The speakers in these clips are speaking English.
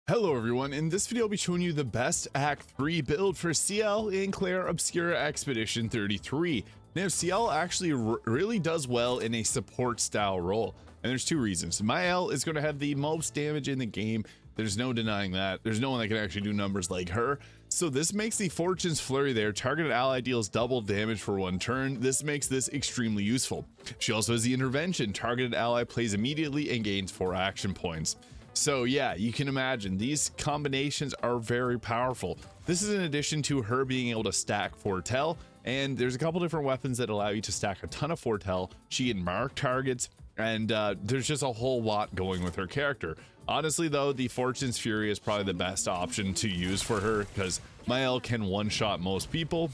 Hello everyone, in this video I'll be showing you the best Act 3 build for Sciel in Clair Obscur Expedition 33. Now Sciel actually really does well in a support style role, and there's two reasons. Maelle is going to have the most damage in the game, there's no denying that. There's no one that can actually do numbers like her. So this makes the Fortune's Flurry there. Targeted ally deals double damage for one turn. This makes this extremely useful. She also has the Intervention. Targeted ally plays immediately and gains 4 action points. So yeah, you can imagine these combinations are very powerful. This is in addition to her being able to stack Foretell, and there's a couple different weapons that allow you to stack a ton of Foretell. She can mark targets, and there's just a whole lot going with her character. Honestly though, the Fortune's Fury is probably the best option to use for her because Maelle can one-shot most people.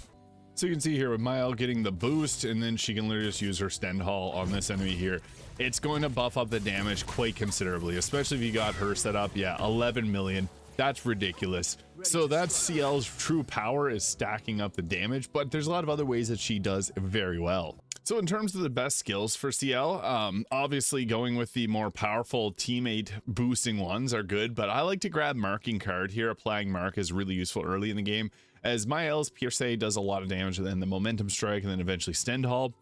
So you can see here with Maelle getting the boost, and then she can literally just use her Stendhal on this enemy here. It's going to buff up the damage quite considerably, especially if you got her set up. Yeah, 11 million. That's ridiculous. So that's Sciel's true power, is stacking up the damage, but there's a lot of other ways that she does very well. So in terms of the best skills for Sciel, obviously going with the more powerful teammate boosting ones are good, but I like to grab marking card here. Applying mark is really useful early in the game, as Maelle's Pierce does a lot of damage, and then the momentum strike, and then eventually Stendhal.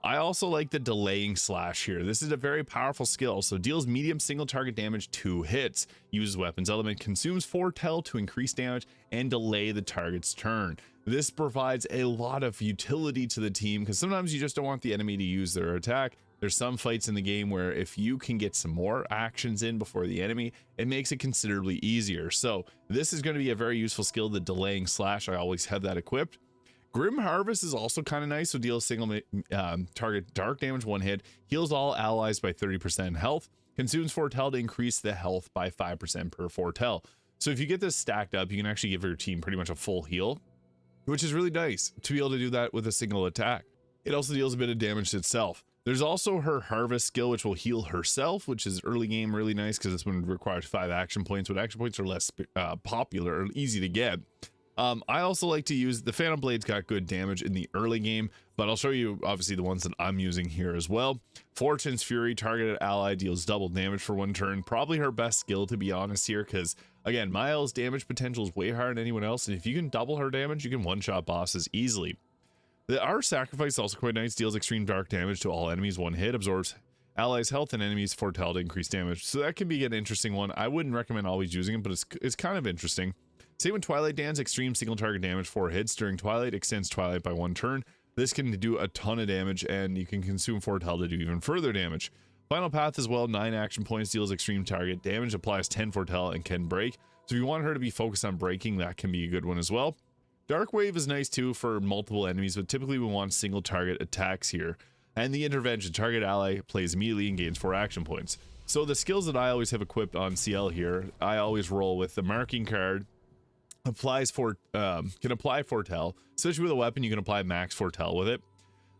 I also like the delaying slash here. This is a very powerful skill. So deals medium single target damage 2 hits, uses weapons element, consumes Foretell to increase damage and delay the target's turn. This provides a lot of utility to the team because sometimes you just don't want the enemy to use their attack. There's some fights in the game where if you can get some more actions in before the enemy, it makes it considerably easier. So this is going to be a very useful skill, the delaying slash. I always have that equipped. Grim Harvest is also kind of nice, so deals single target dark damage 1 hit, heals all allies by 30% health, consumes Foretell to increase the health by 5% per Foretell. So if you get this stacked up, you can actually give your team pretty much a full heal, which is really nice to be able to do that with a single attack. It also deals a bit of damage to itself. There's also her Harvest skill, which will heal herself, which is early game really nice because this one requires 5 action points, but action points are less popular or easy to get. I also like to use the Phantom Blade's got good damage in the early game, but I'll show you obviously the ones that I'm using here as well. Fortune's Fury, targeted ally deals double damage for 1 turn. Probably her best skill, to be honest here, because again, Maelle's damage potential is way higher than anyone else, and if you can double her damage, you can one-shot bosses easily. Our Sacrifice is also quite nice, deals extreme dark damage to all enemies 1 hit, absorbs allies health and enemies Foretell to increase damage. So that can be an interesting one. I wouldn't recommend always using it, but it's kind of interesting. Same with Twilight Dance, extreme single target damage 4 hits during Twilight, extends Twilight by 1 turn. This can do a ton of damage, and you can consume Foretell to do even further damage. Final Path as well, 9 action points, deals extreme target damage, applies 10 Foretell, and can break. So if you want her to be focused on breaking, that can be a good one as well. Dark Wave is nice too for multiple enemies, but typically we want single target attacks here. And the Intervention, target ally plays immediately and gains 4 action points. So the skills that I always have equipped on Sciel here, I always roll with the marking card. Can apply Foretell, especially with a weapon. You can apply max Foretell with it.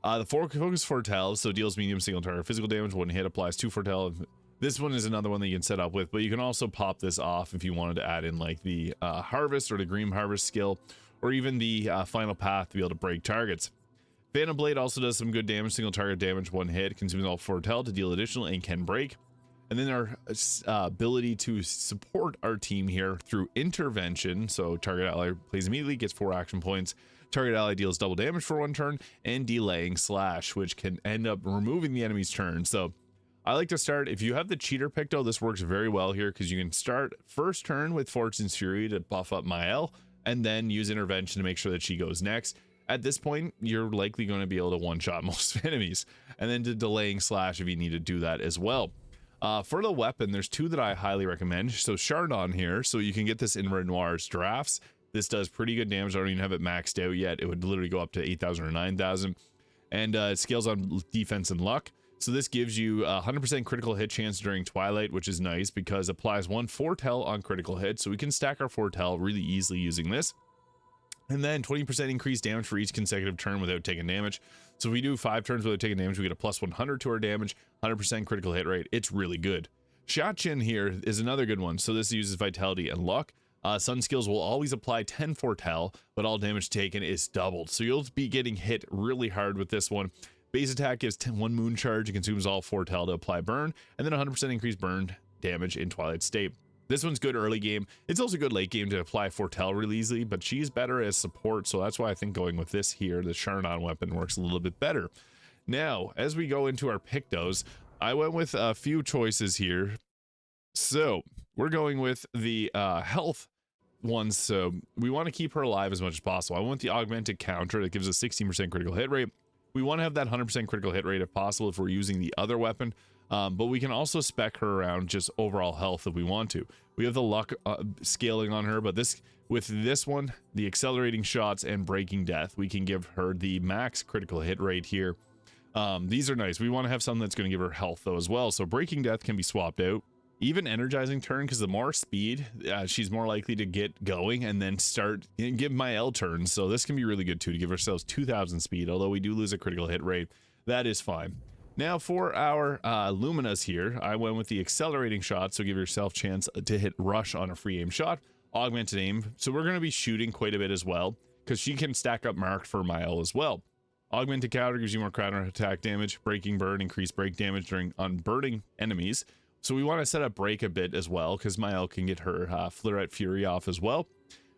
The focus Foretell, so deals medium single target physical damage 1 hit, applies 2 Foretell. This one is another one that you can set up with, but you can also pop this off if you wanted to add in like the Harvest or the Green Harvest skill, or even the Final Path to be able to break targets. Phantom Blade also does some good damage, single target damage 1 hit, consumes all Foretell to deal additional and can break. And then our ability to support our team here through Intervention. So target ally plays immediately, gets 4 action points. Target ally deals double damage for 1 turn, and delaying slash, which can end up removing the enemy's turn. So I like to start, if you have the cheater Picto, this works very well here because you can start first turn with Fortune's Fury to buff up Maelle, and then use Intervention to make sure that she goes next. At this point, you're likely going to be able to one-shot most enemies, and then to delaying slash if you need to do that as well. For the weapon, there's 2 that I highly recommend. So Chardon here, so you can get this in Renoir's drafts. This does pretty good damage. I don't even have it maxed out yet. It would literally go up to 8,000 or 9,000. And it scales on defense and luck. So this gives you 100% critical hit chance during Twilight, which is nice because it applies 1 Foretell on critical hit. So we can stack our Foretell really easily using this. And then 20% increased damage for each consecutive turn without taking damage. So if we do 5 turns without taking damage, we get a plus 100 to our damage, 100% critical hit rate. It's really good. Shachin here is another good one. So this uses vitality and luck. Sun skills will always apply 10 Foretell, but all damage taken is doubled. So you'll be getting hit really hard with this one. Base attack gives 1 moon charge. It consumes all Foretell to apply burn, and then 100% increased burn damage in Twilight state. This one's good early game. It's also good late game to apply Foretell really easily, but she's better as support, so that's why I think going with this here, the Charnon weapon, works a little bit better. Now, as we go into our Pictos, I went with a few choices here. So we're going with the health ones, so we want to keep her alive as much as possible. I want the augmented counter that gives us 16% critical hit rate. We want to have that 100% critical hit rate if possible if we're using the other weapon. But we can also spec her around just overall health if we want to. We have the luck scaling on her, but with this one, the accelerating shots and breaking death, we can give her the max critical hit rate here. These are nice. We want to have something that's going to give her health though as well. So breaking death can be swapped out. Even energizing turn, because the more speed, she's more likely to get going and then start and give Maelle turns. So this can be really good too, to give ourselves 2000 speed, although we do lose a critical hit rate. That is fine. Now for our Luminas here, I went with the accelerating shot, so give yourself a chance to hit rush on a free aim shot, augmented aim, so we're going to be shooting quite a bit as well, because she can stack up marked for Maelle as well. Augmented counter gives you more counter attack damage, breaking burn, increased break damage on burning enemies, so we want to set up break a bit as well, because Maelle can get her Fleurette Fury off as well.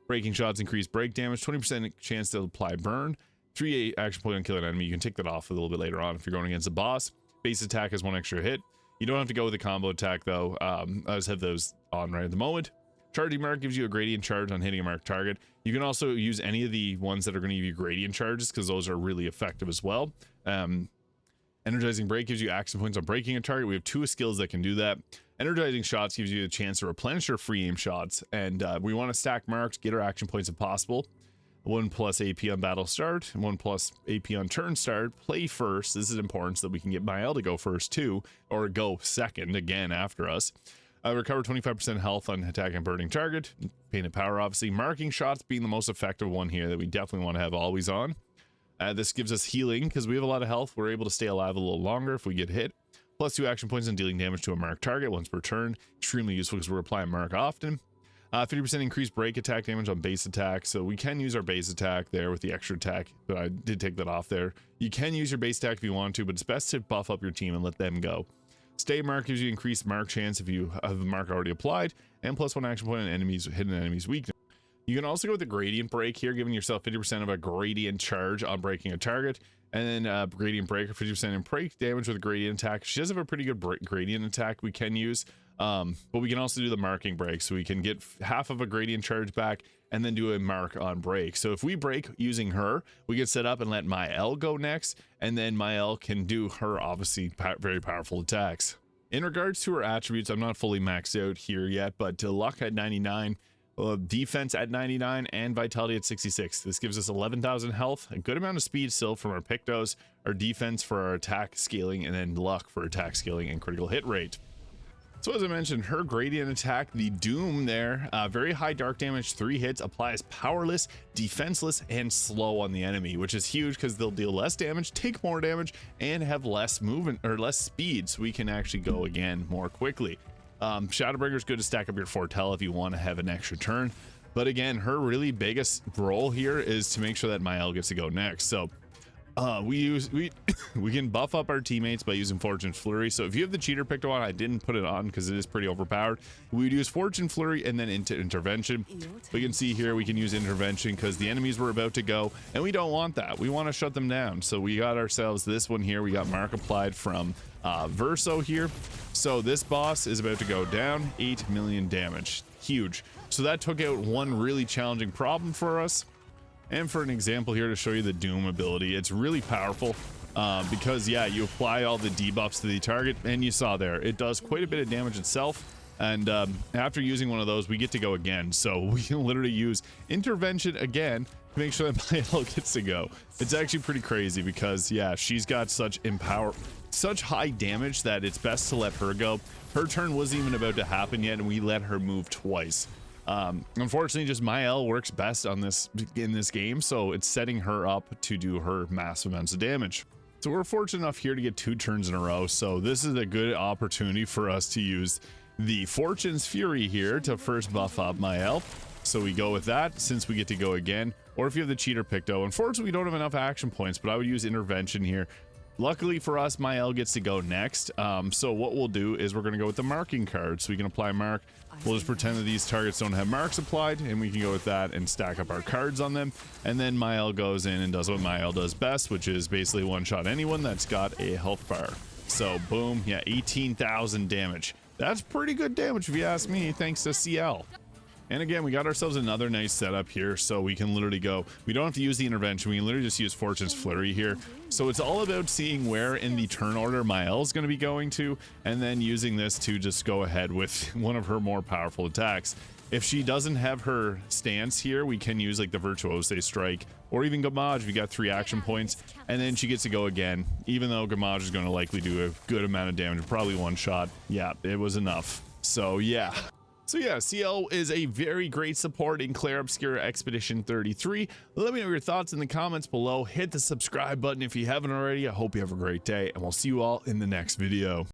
Breaking shots increase break damage, 20% chance to apply burn, 3 action point on killing enemy. You can take that off a little bit later on if you're going against a boss. Base attack has 1 extra hit. You don't have to go with a combo attack though. I just have those on right at the moment. Charging mark gives you a gradient charge on hitting a marked target. You can also use any of the ones that are going to give you gradient charges, because those are really effective as well. Energizing break gives you action points on breaking a target. We have 2 skills that can do that. Energizing shots gives you a chance to replenish your free aim shots, and we want to stack marks, get our action points if possible. 1 plus AP on battle start, 1 plus AP on turn start, play first. This is important so that we can get Maelle to go first too, or go second again after us. Recover 25% health on attack and burning target. Painted power, obviously. Marking shots being the most effective one here that we definitely want to have always on. This gives us healing because we have a lot of health. We're able to stay alive a little longer if we get hit. Plus 2 action points on dealing damage to a marked target once per turn. Extremely useful because we're applying mark often. 50% increased break attack damage on base attack, so we can use our base attack there with the extra attack, but I did take that off there. You can use your base attack if you want to, but it's best to buff up your team and let them go. Stay mark gives you increased mark chance if you have the mark already applied, and plus 1 action point on hidden enemies weakness. You can also go with the gradient break here, giving yourself 50% of a gradient charge on breaking a target, and then gradient break, 50% in break damage with a gradient attack. She does have a pretty good gradient attack we can use. But we can also do the marking break, so we can get half of a gradient charge back and then do a mark on break. So if we break using her, we can set up and let Maelle go next, and then Maelle can do her obviously very powerful attacks. In regards to her attributes, I'm not fully maxed out here yet, but luck at 99, defense at 99, and vitality at 66. This gives us 11,000 health, a good amount of speed still from our Pictos, our defense for our attack scaling, and then luck for attack scaling and critical hit rate. So as I mentioned, her gradient attack, the Doom there, very high dark damage, 3 hits, applies powerless, defenseless, and slow on the enemy, which is huge because they'll deal less damage, take more damage, and have less movement or less speed, so we can actually go again more quickly. Shadowbreaker is good to stack up your Foretell if you want to have an extra turn, but again, her really biggest role here is to make sure that Maelle gets to go next. So we can buff up our teammates by using Fortune Flurry. So if you have the cheater Picto on, I didn't put it on because it is pretty overpowered. We would use Fortune Flurry and then into intervention. We can see here we can use intervention because the enemies were about to go, and we don't want that. We want to shut them down. So we got ourselves this one here. We got mark applied from Verso here. So this boss is about to go down, 8 million damage. Huge. So that took out one really challenging problem for us. And for an example here to show you the Doom ability, it's really powerful because, yeah, you apply all the debuffs to the target, and you saw there, it does quite a bit of damage itself. And after using one of those, we get to go again. So we can literally use intervention again to make sure that Maelle gets to go. It's actually pretty crazy because, yeah, she's got such high damage that it's best to let her go. Her turn wasn't even about to happen yet, and we let her move twice. Unfortunately, just Maelle works best on in this game, so it's setting her up to do her massive amounts of damage. So we're fortunate enough here to get 2 turns in a row, so this is a good opportunity for us to use the Fortune's Fury here to first buff up Maelle. So we go with that since we get to go again, or if you have the cheater Picto. Unfortunately, we don't have enough action points, but I would use intervention here Luckily for us, Maelle gets to go next. So what we'll do is we're going to go with the marking card. So we can apply mark. We'll just pretend that these targets don't have marks applied, and we can go with that and stack up our cards on them. And then Maelle goes in and does what Maelle does best, which is basically one-shot anyone that's got a health bar. So boom, yeah, 18,000 damage. That's pretty good damage if you ask me, thanks to Sciel. And again, we got ourselves another nice setup here, so we can literally go, we don't have to use the intervention, we can literally just use Fortune's Flurry here. So it's all about seeing where in the turn order Maelle's going to be going to, and then using this to just go ahead with one of her more powerful attacks. If she doesn't have her stance here, we can use like the Virtuose Strike, or even Gamage. We got 3 action points, and then she gets to go again, even though Gamage is going to likely do a good amount of damage, probably one shot. Yeah, it was enough. So yeah. So yeah, Sciel is a very great support in Clair Obscur Expedition 33. Let me know your thoughts in the comments below. Hit the subscribe button if you haven't already. I hope you have a great day, and we'll see you all in the next video.